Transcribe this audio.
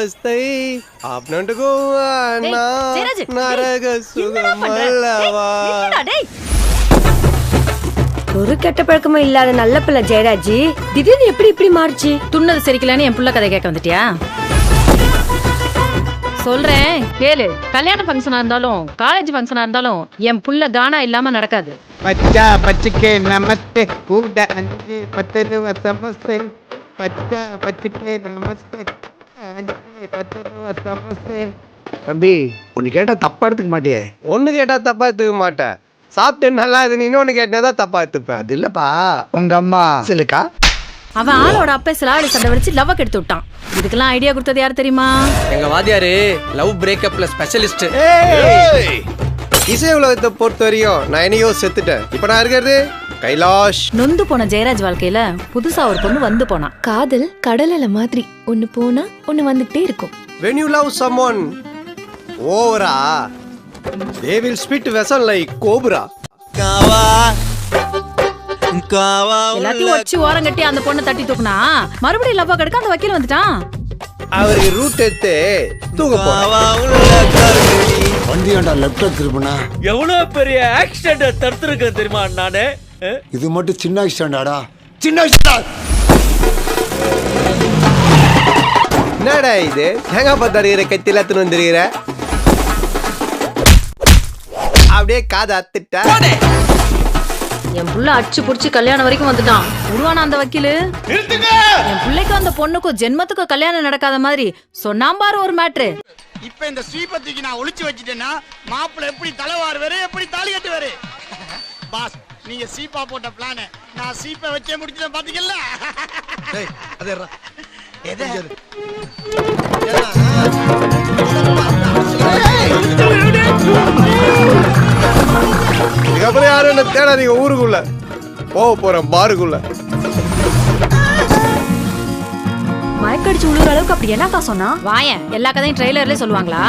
அவஸ்தை அப்படின்ட்டுக்கும் நரக சுகமல்லவா. ஒரு கெட்ட பழக்கமும் இல்லாத நல்ல பிள்ளை ஜெயராஜ் திடீர்னு எப்படி இப்படி மாறுச்சு? துண்ணது சரிக்கலான்னு என் புள்ள கதை கேட்க வந்துட்டியா? சொல்றேன் கேளு. கல்யாண ஃபங்க்ஷனா இருந்தாலும் காலேஜ் ஃபங்க்ஷனா இருந்தாலும் என் புள்ள கானா இல்லாம நடக்காது. பச்சா பச்சைக்கே நமஸ்தே கூட 5 10 சமஸ்தே. பச்சா பச்சைக்கே நமஸ்தே 5 10 சமஸ்தே. தம்பி ஒன்னு கேட்டா தப்பா எடுத்துக்க மாட்டியே? ஒண்ணு கேட்டா தப்பா எடுத்துக்க மாட்டேன். சாப்பிட்டு நல்லா இது இன்னொன்னு கேட்டதான் தப்பா எடுத்துப்பேன். அது இல்லப்பா உங்க அம்மா சிலுக்கா அவன் ஆளோட அப்பே சிலாடி சண்டை வச்சு லவ் கெடுத்து விட்டான். இதுக்கெல்லாம் ஐடியா கொடுத்தது யார் தெரியுமா? எங்க வாத்தியாரு லவ் பிரேக்கப்ல ஸ்பெஷலிஸ்ட். இசை உலகத்தை பொறுத்த வரையும் நான் என்னையோ செத்துட்டேன். இப்ப நான் இருக்கிறது கைலாஷ். நொந்து போன ஜெயராஜ் வாழ்க்கையில புதுசா ஒரு பொண்ணு வந்து போனா. காதல் கடலல மாதிரி ஒன்னு போனா ஒன்னு வந்துட்டே இருக்கும். When you love someone ஓவரா they will spit vessel like cobra. எல்லாத்தையும் வச்சு ஓரம் கட்டி அந்த பொண்ணை தட்டி தூக்குனா மறுபடியும் லவ்வா கெடுக்க அந்த வக்கீல் வந்துட்டான். அவருக்கு ரூட் எடுத்து தூக்க போறான். வண்டியாண்டா லெஃப்ட்ல திரும்பினா எவ்வளவு பெரிய ஆக்சிடென்ட் தடுத்துருக்க தெரியுமா நானு? இது மட்டும் சின்ன ஆக்சிடென்டாடா, சின்ன ஆக்சிடென்ட். என்னடா இது தேங்காய் பத்தறிகிற கத்தில எடுத்துன்னு வந்துருக்கிற? அப்படியே காதை அத்துட்ட. என் புள்ள அடிச்சு புடிச்சு கல்யாணம் வரைக்கும் வந்துட்டான். உருவான அந்த வக்கீலு என் பிள்ளைக்கும் அந்த பொண்ணுக்கும் ஜென்மத்துக்கும் கல்யாணம் நடக்காத மாதிரி சொன்னாம்பாரு ஒரு மேட்ரு. இப்ப இந்த ஸ்ரீபதிக்கு நான் ஒளிச்சு வச்சிட்டேன்னா மாப்பிள்ள எப்படி தலைவாருவாரு, எப்படி தாலி கட்டுவாரு. பாஸ் நீங்க சீப்பா போட்ட பிளான நான் சீப்பை வச்சே முடிச்சிட்டேன் பாத்தீங்கல்ல. இதுக்கப்புறம் யாரும் என்ன தேடாதீங்க. ஊருக்குள்ள போக போறேன் பாருக்குள்ள. மயக்கடிச்சு உழுற அளவுக்கு அப்படி என்னக்கா சொன்னா? வாயன் எல்லா கதையும் ட்ரெய்லர்லயே சொல்லுவாங்களா?